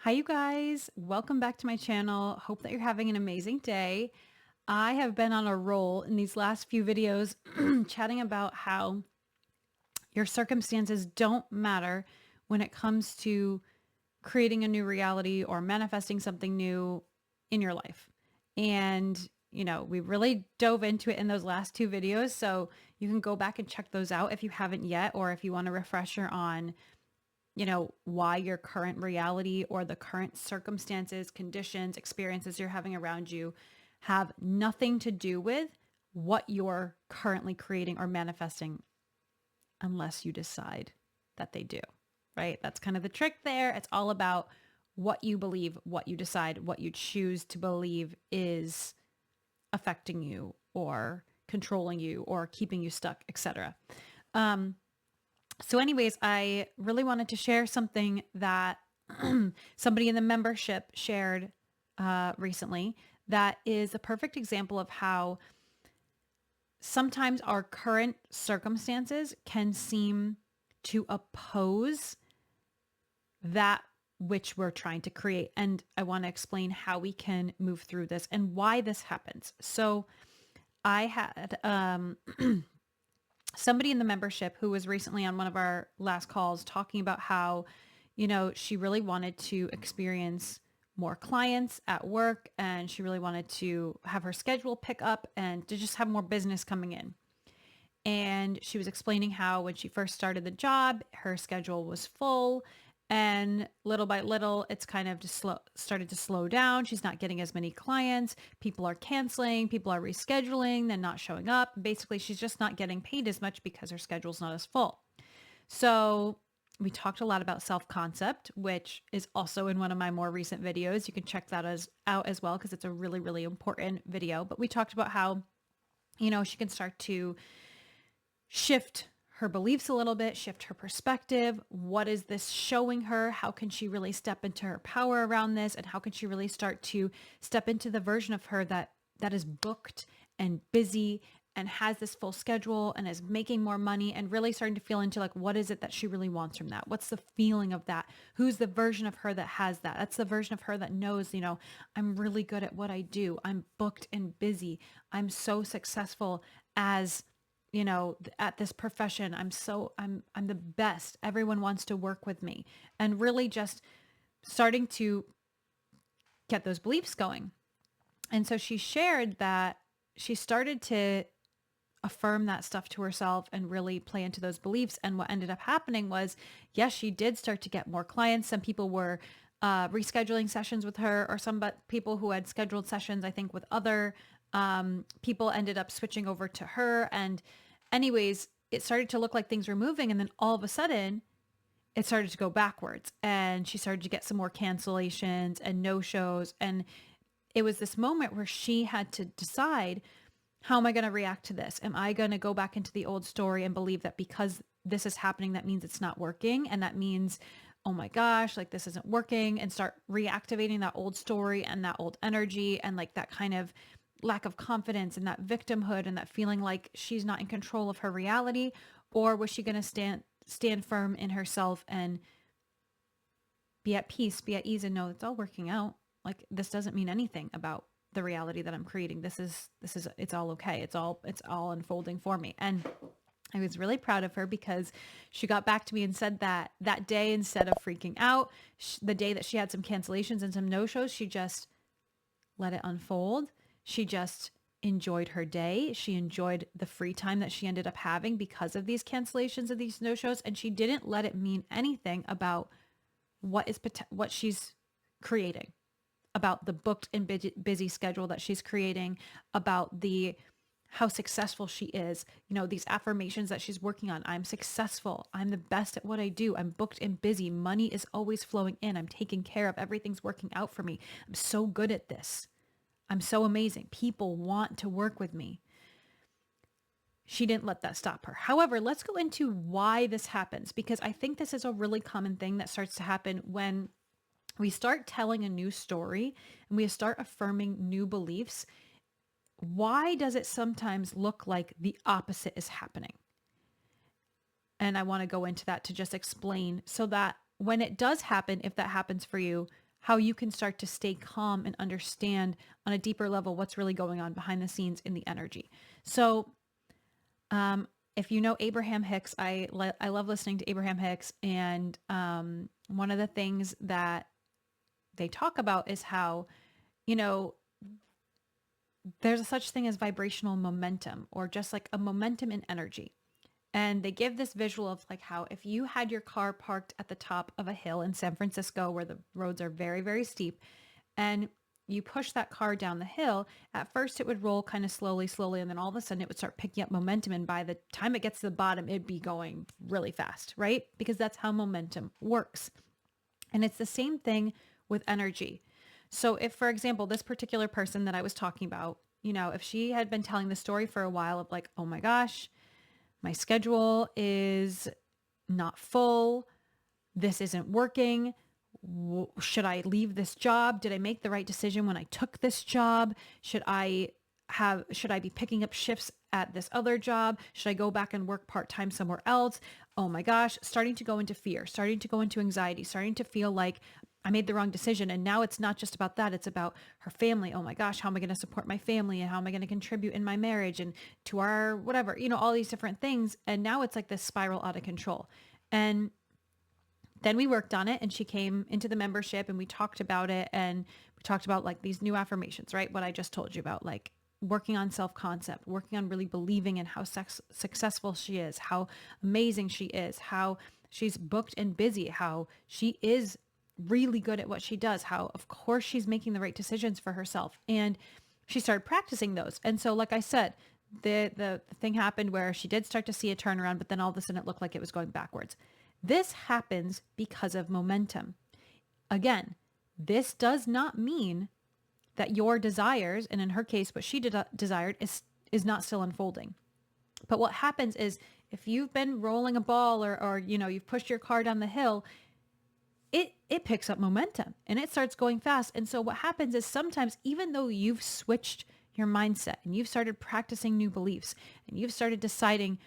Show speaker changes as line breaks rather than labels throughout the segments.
Hi, you guys. Welcome back to my channel. Hope that you're having an amazing day. I have been on a roll in these last few videos chatting about how your circumstances don't matter when it comes to creating a new reality or manifesting something new in your life. And, we really dove into it in those last two videos. So you can go back and check those out if you haven't yet, or if you want a refresher on why your current reality or the current circumstances, conditions, experiences you're having around you have nothing to do with what you're currently creating or manifesting unless you decide that they do, right? That's kind of the trick there. It's all about what you believe, what you decide, what you choose to believe is affecting you or controlling you or keeping you stuck, etc. So anyways, I really wanted to share something that somebody in the membership shared recently that is a perfect example of how sometimes our current circumstances can seem to oppose that which we're trying to create. And I want to explain how we can move through this and why this happens. So I had somebody in the membership who was recently on one of our last calls talking about how, she really wanted to experience more clients at work and she really wanted to have her schedule pick up and to just have more business coming in. And she was explaining how when she first started the job, her schedule was full and little by little, it's kind of just started to slow down. She's not getting as many clients. People are canceling, people are rescheduling, then not showing up. Basically, she's just not getting paid as much because her schedule's not as full. So we talked a lot about self-concept, which is also in one of my more recent videos. You can check that out as well because it's a really, really important video. But we talked about how, she can start to shift her beliefs a little bit, shift her perspective. What is this showing her? How can she really step into her power around this? And how can she really start to step into the version of her that is booked and busy and has this full schedule and is making more money and really starting to feel into like, what is it that she really wants from that? What's the feeling of that? Who's the version of her that has that? That's the version of her that knows, I'm really good at what I do. I'm booked and busy. I'm so successful as at this profession. I'm the best. Everyone wants to work with me, and really just starting to get those beliefs going. And so she shared that she started to affirm that stuff to herself and really play into those beliefs. And what ended up happening was, yes, she did start to get more clients. Some people were rescheduling sessions with her, or some people who had scheduled sessions, I think, with other people ended up switching over to her. And anyways, it started to look like things were moving. And then all of a sudden, it started to go backwards. And she started to get some more cancellations and no-shows. And it was this moment where she had to decide, how am I going to react to this? Am I going to go back into the old story and believe that because this is happening, that means it's not working? And that means, oh my gosh, like this isn't working, and start reactivating that old story and that old energy and like that kind of lack of confidence and that victimhood and that feeling like she's not in control of her reality? Or was she going to stand firm in herself and be at peace, be at ease, and know it's all working out? Like, this doesn't mean anything about the reality that I'm creating. It's all okay. It's all unfolding for me. And I was really proud of her because she got back to me and said that that day, instead of freaking out, the day that she had some cancellations and some no-shows, she just let it unfold. She just enjoyed her day. She enjoyed the free time that she ended up having because of these cancellations and these no-shows. And she didn't let it mean anything about what she's creating, about the booked and busy schedule that she's creating, about how successful she is, these affirmations that she's working on. I'm successful. I'm the best at what I do. I'm booked and busy. Money is always flowing in. I'm taken care of. Everything's working out for me. I'm so good at this. I'm so amazing. People want to work with me. She didn't let that stop her. However, let's go into why this happens, because I think this is a really common thing that starts to happen when we start telling a new story and we start affirming new beliefs. Why does it sometimes look like the opposite is happening? And I want to go into that to just explain so that when it does happen, if that happens for you, how you can start to stay calm and understand on a deeper level what's really going on behind the scenes in the energy. So, if you know Abraham Hicks, I love listening to Abraham Hicks, and one of the things that they talk about is how, you know, there's a such thing as vibrational momentum, or just like a momentum in energy. And they give this visual of like how if you had your car parked at the top of a hill in San Francisco where the roads are very, very steep, and you push that car down the hill, at first it would roll kind of slowly, slowly, and then all of a sudden it would start picking up momentum. And by the time it gets to the bottom, it'd be going really fast, right? Because that's how momentum works. And it's the same thing with energy. So if, for example, this particular person that I was talking about, if she had been telling the story for a while of like, oh my gosh, my schedule is not full. This isn't working. Should I leave this job? Did I make the right decision when I took this job? Should I be picking up shifts at this other job? Should I go back and work part-time somewhere else? Oh my gosh, starting to go into fear, starting to go into anxiety, starting to feel like I made the wrong decision. And now it's not just about that. It's about her family. Oh my gosh, how am I going to support my family? And how am I going to contribute in my marriage and to our whatever, all these different things. And now it's like this spiral out of control. And then we worked on it, and she came into the membership, and we talked about it, and we talked about like these new affirmations, right? What I just told you about, like working on self-concept, working on really believing in how successful she is, how amazing she is, how she's booked and busy, how she is really good at what she does, how of course she's making the right decisions for herself. And she started practicing those. And so, like I said, the thing happened where she did start to see a turnaround, but then all of a sudden it looked like it was going backwards. This happens because of momentum. Again, this does not mean that your desires, and in her case, what she desired is not still unfolding. But what happens is if you've been rolling a ball or you've pushed your car down the hill, it picks up momentum and it starts going fast. And so what happens is sometimes, even though you've switched your mindset and you've started practicing new beliefs and you've started deciding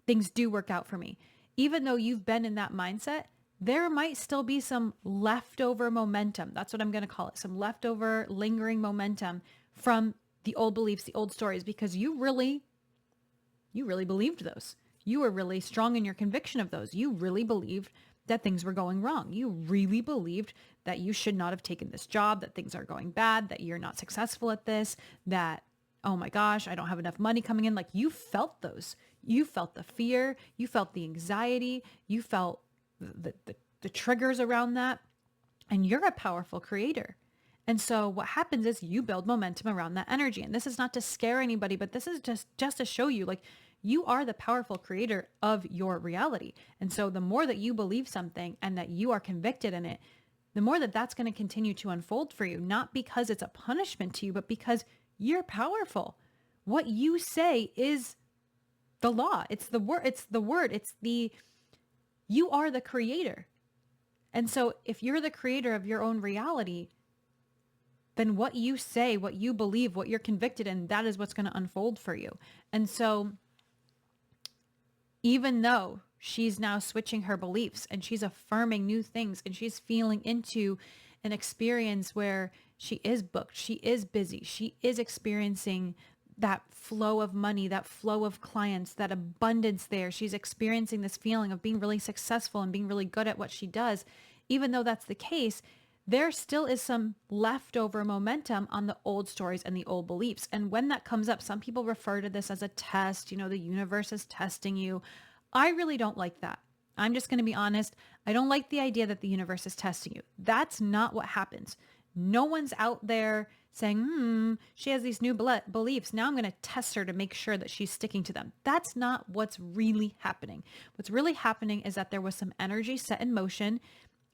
things do work out for me, even though you've been in that mindset, there might still be some leftover momentum. That's what I'm going to call it. Some leftover lingering momentum from the old beliefs, the old stories, because you really believed those. You were really strong in your conviction of those. You really believed that things were going wrong. You really believed that you should not have taken this job, that things are going bad, that you're not successful at this, that, oh my gosh, I don't have enough money coming in. Like, you felt those. You felt the fear. You felt the anxiety. You felt the triggers around that. And you're a powerful creator. And so what happens is you build momentum around that energy. And this is not to scare anybody, but this is just to show you, like, you are the powerful creator of your reality. And so the more that you believe something and that you are convicted in it, the more that that's going to continue to unfold for you, not because it's a punishment to you, but because you're powerful. What you say is the law. It's the word. You are the creator. And so if you're the creator of your own reality, then what you say, what you believe, what you're convicted in, that is what's going to unfold for you. And so even though she's now switching her beliefs and she's affirming new things and she's feeling into an experience where she is booked, she is busy, she is experiencing that flow of money, that flow of clients, that abundance there. She's experiencing this feeling of being really successful and being really good at what she does. Even though that's the case, there still is some leftover momentum on the old stories and the old beliefs. And when that comes up, some people refer to this as a test. The universe is testing you. I really don't like that. I'm just going to be honest. I don't like the idea that the universe is testing you. That's not what happens. No one's out there saying, she has these new beliefs. Now I'm going to test her to make sure that she's sticking to them. That's not what's really happening. What's really happening is that there was some energy set in motion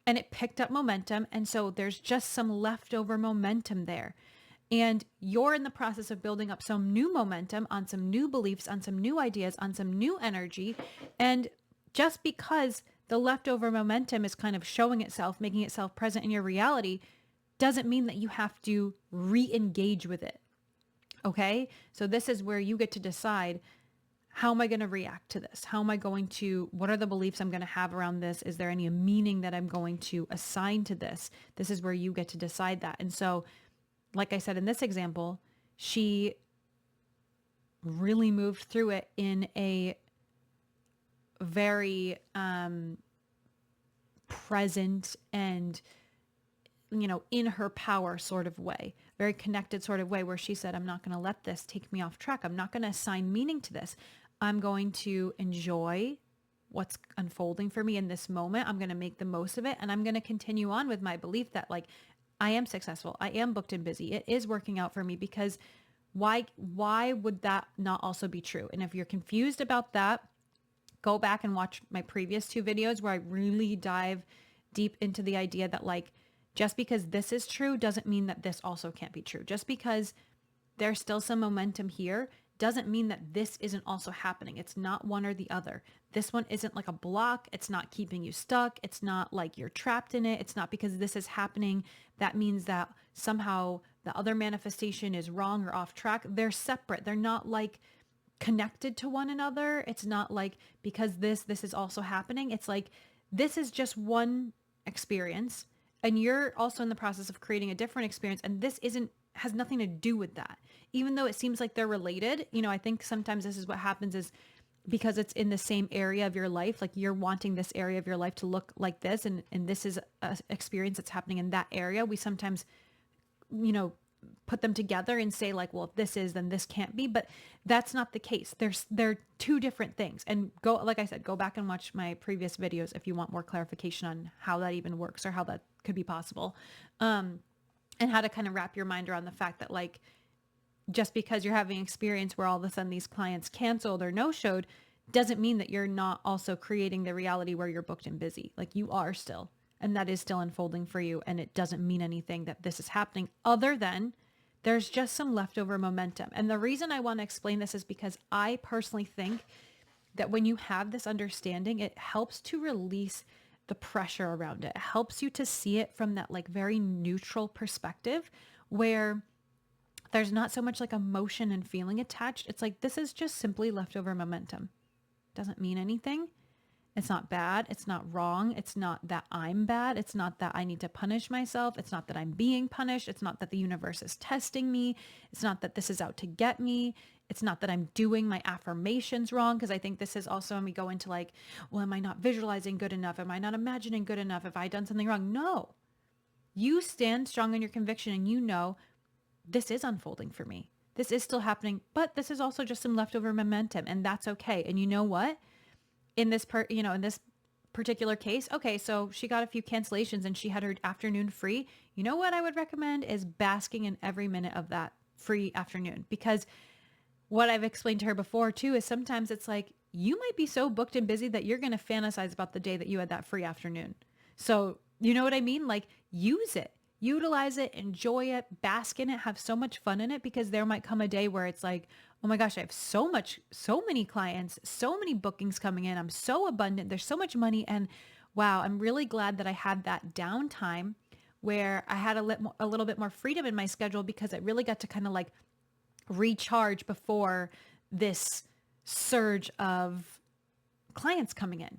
and it picked up momentum. And so there's just some leftover momentum there. And you're in the process of building up some new momentum on some new beliefs, on some new ideas, on some new energy. And just because the leftover momentum is kind of showing itself, making itself present in your reality, doesn't mean that you have to re-engage with it. Okay? So this is where you get to decide, how am I going to react to this? How am I going to, what are the beliefs I'm going to have around this? Is there any meaning that I'm going to assign to this? This is where you get to decide that. And so, like I said in this example, she really moved through it in a very present and, in her power sort of way, very connected sort of way, where she said, I'm not going to let this take me off track. I'm not going to assign meaning to this. I'm going to enjoy what's unfolding for me in this moment. I'm going to make the most of it. And I'm going to continue on with my belief that like, I am successful. I am booked and busy. It is working out for me, because why would that not also be true? And if you're confused about that, go back and watch my previous 2 videos where I really dive deep into the idea that like, just because this is true doesn't mean that this also can't be true. Just because there's still some momentum here doesn't mean that this isn't also happening. It's not one or the other. This one isn't like a block. It's not keeping you stuck. It's not like you're trapped in it. It's not because this is happening that means that somehow the other manifestation is wrong or off track. They're separate. They're not like connected to one another. It's not like because this is also happening. It's like this is just one experience, and you're also in the process of creating a different experience, and this has nothing to do with that. Even though it seems like they're related, I think sometimes this is what happens is because it's in the same area of your life, like you're wanting this area of your life to look like this, and this is an experience that's happening in that area. We sometimes, put them together and say like, well, if this is, then this can't be, but that's not the case. They're 2 different things. And like I said, go back and watch my previous videos if you want more clarification on how that even works or how that could be possible. And how to kind of wrap your mind around the fact that like, just because you're having experience where all of a sudden these clients canceled or no-showed doesn't mean that you're not also creating the reality where you're booked and busy. Like you are still, and that is still unfolding for you. And it doesn't mean anything that this is happening other than there's just some leftover momentum. And the reason I want to explain this is because I personally think that when you have this understanding, it helps to release the pressure around it. It helps you to see it from that like very neutral perspective where there's not so much like emotion and feeling attached. It's like, this is just simply leftover momentum. Doesn't mean anything. It's not bad. It's not wrong. It's not that I'm bad. It's not that I need to punish myself. It's not that I'm being punished. It's not that the universe is testing me. It's not that this is out to get me. It's not that I'm doing my affirmations wrong. Because I think this is also when we go into like, well, am I not visualizing good enough? Am I not imagining good enough? Have I done something wrong? No. You stand strong in your conviction and you know this is unfolding for me. This is still happening, but this is also just some leftover momentum, and that's okay. And you know what? In this in this particular case, okay, so she got a few cancellations and she had her afternoon free. You know what I would recommend is basking in every minute of that free afternoon, because what I've explained to her before too is sometimes it's like you might be so booked and busy that you're going to fantasize about the day that you had that free afternoon. So, you know what I mean? Like use it. Utilize it, enjoy it, bask in it, have so much fun in it, because there might come a day where it's like, oh my gosh, I have so many clients, so many bookings coming in. I'm so abundant. There's so much money. And wow, I'm really glad that I had that downtime where I had a little bit more freedom in my schedule, because I really got to kind of like recharge before this surge of clients coming in.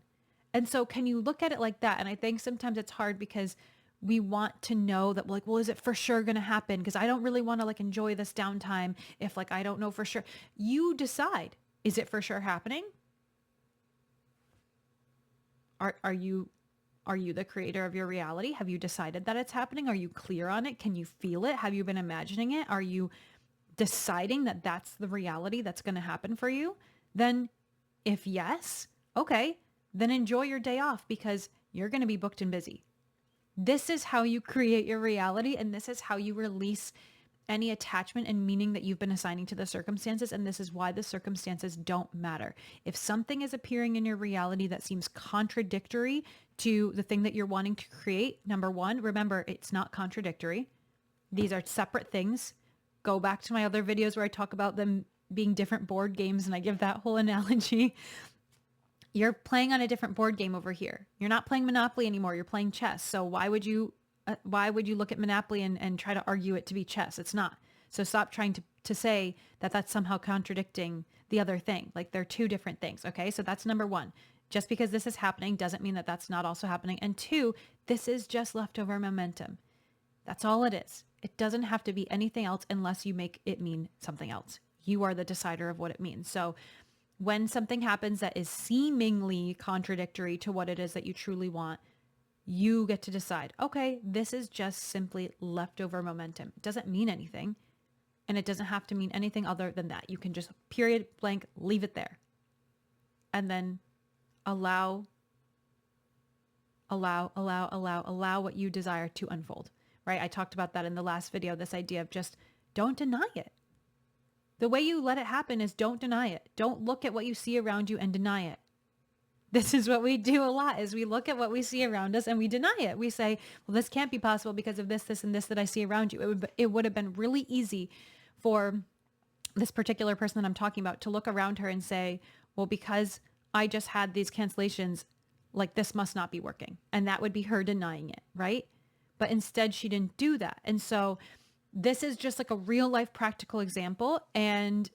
And so can you look at it like that? And I think sometimes it's hard because we want to know that like, well, is it for sure going to happen? Because I don't really want to like enjoy this downtime if like, I don't know for sure. You decide, is it for sure happening? Are you the creator of your reality? Have you decided that it's happening? Are you clear on it? Can you feel it? Have you been imagining it? Are you deciding that that's the reality that's going to happen for you? Then if yes, okay, then enjoy your day off, because you're going to be booked and busy. This is how you create your reality, and this is how you release any attachment and meaning that you've been assigning to the circumstances, and this is why the circumstances don't matter. If something is appearing in your reality that seems contradictory to the thing that you're wanting to create, number one, remember, it's not contradictory. These are separate things. Go back to my other videos where I talk about them being different board games, and I give that whole analogy. You're playing on a different board game over here. You're not playing Monopoly anymore. You're playing chess. So why would you look at Monopoly and try to argue it to be chess? It's not. So stop trying to say that that's somehow contradicting the other thing. Like they're two different things. Okay. So that's number one. Just because this is happening doesn't mean that that's not also happening. And two, this is just leftover momentum. That's all it is. It doesn't have to be anything else unless you make it mean something else. You are the decider of what it means. So when something happens that is seemingly contradictory to what it is that you truly want, you get to decide, okay, this is just simply leftover momentum. It doesn't mean anything. And it doesn't have to mean anything other than that. You can just period blank, leave it there. And then allow what you desire to unfold, right? I talked about that in the last video, this idea of just don't deny it. The way you let it happen is don't deny it. Don't look at what you see around you and deny it. This is what we do a lot, is we look at what we see around us and we deny it. We say, well, this can't be possible because of this, this, and this that I see around you. It would have been really easy for this particular person that I'm talking about to look around her and say, well, because I just had these cancellations, like this must not be working. And that would be her denying it, right? But instead she didn't do that. And so this is just like a real life practical example. And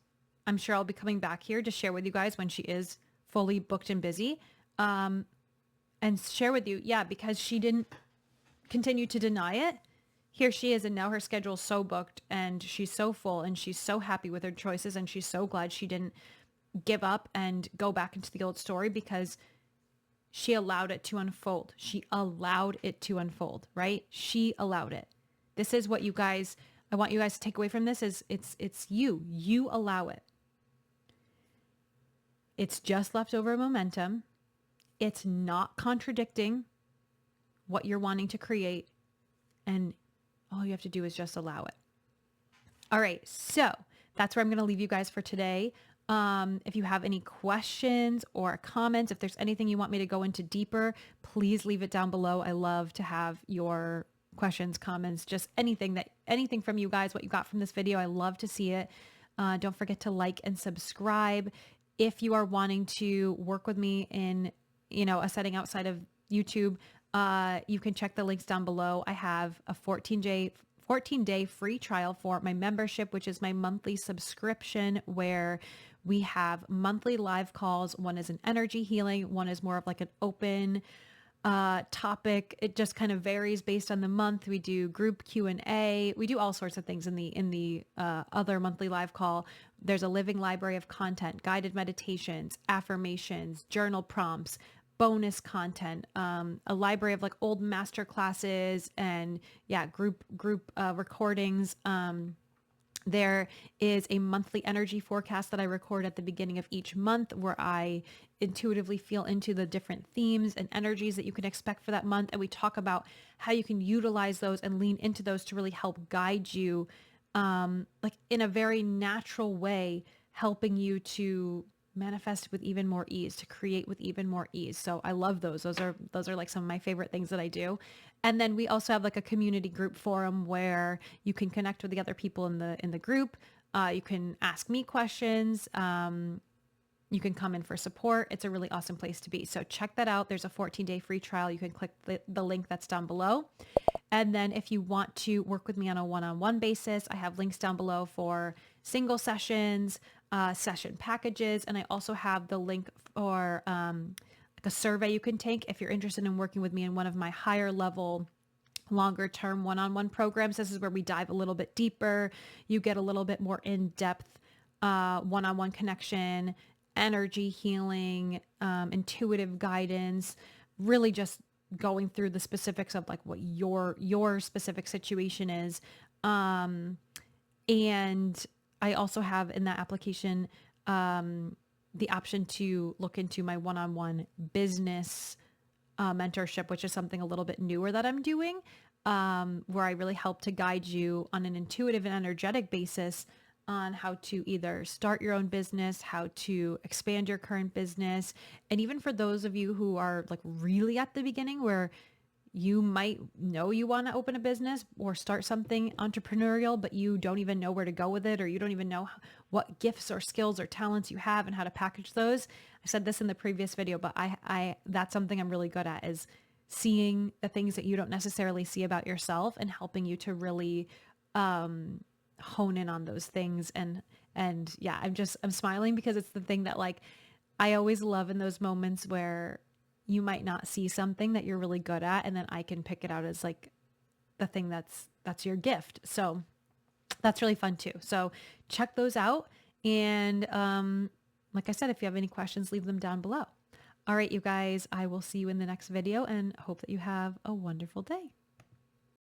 I'm sure I'll be coming back here to share with you guys when she is fully booked and busy, and share with you, yeah, because she didn't continue to deny it. Here she is, and now her schedule's so booked and she's so full and she's so happy with her choices and she's so glad she didn't give up and go back into the old story because she allowed it to unfold. She allowed it to unfold, right? She allowed it. This is what you guys, I want you guys to take away from this is it's you allow it. It's just leftover momentum. It's not contradicting what you're wanting to create. And all you have to do is just allow it. All right. So that's where I'm going to leave you guys for today. If you have any questions or comments, if there's anything you want me to go into deeper, please leave it down below. I love to have your questions, comments, just anything from you guys, what you got from this video. I love to see it. Don't forget to like and subscribe. If you are wanting to work with me in, a setting outside of YouTube, you can check the links down below. I have a 14-day free trial for my membership, which is my monthly subscription where we have monthly live calls. One is an energy healing. One is more of like an open topic. It just kind of varies based on the month. We do group Q&A. We do all sorts of things in the other monthly live call. There's a living library of content, guided meditations, affirmations, journal prompts, bonus content, a library of like old master classes and group recordings. There is a monthly energy forecast that I record at the beginning of each month where I intuitively feel into the different themes and energies that you can expect for that month. And we talk about how you can utilize those and lean into those to really help guide you, like in a very natural way, helping you to manifest with even more ease, to create with even more ease. So I love those. Those are like some of my favorite things that I do. And then we also have like a community group forum where you can connect with the other people in the group. You can ask me questions. You can come in for support. It's a really awesome place to be. So check that out. There's a 14-day free trial. You can click the link that's down below. And then if you want to work with me on a one-on-one basis, I have links down below for single sessions, session packages. And I also have the link for like a survey you can take if you're interested in working with me in one of my higher level, longer term one-on-one programs. This is where we dive a little bit deeper. You get a little bit more in-depth one-on-one connection, energy healing, intuitive guidance, really just going through the specifics of like what your specific situation is. And I also have in that application the option to look into my one-on-one business mentorship, which is something a little bit newer that I'm doing, where I really help to guide you on an intuitive and energetic basis on how to either start your own business, how to expand your current business. And even for those of you who are like really at the beginning where you might know you want to open a business or start something entrepreneurial, but you don't even know where to go with it, or you don't even know what gifts or skills or talents you have and how to package those. I said this in the previous video, but I that's something I'm really good at, is seeing the things that you don't necessarily see about yourself and helping you to really hone in on those things and And yeah, I'm smiling because it's the thing that like I always love in those moments where you might not see something that you're really good at and then I can pick it out as like the thing that's your gift. So that's really fun too. So check those out. And like I said, if you have any questions, leave them down below. All right, you guys, I will see you in the next video and hope that you have a wonderful day.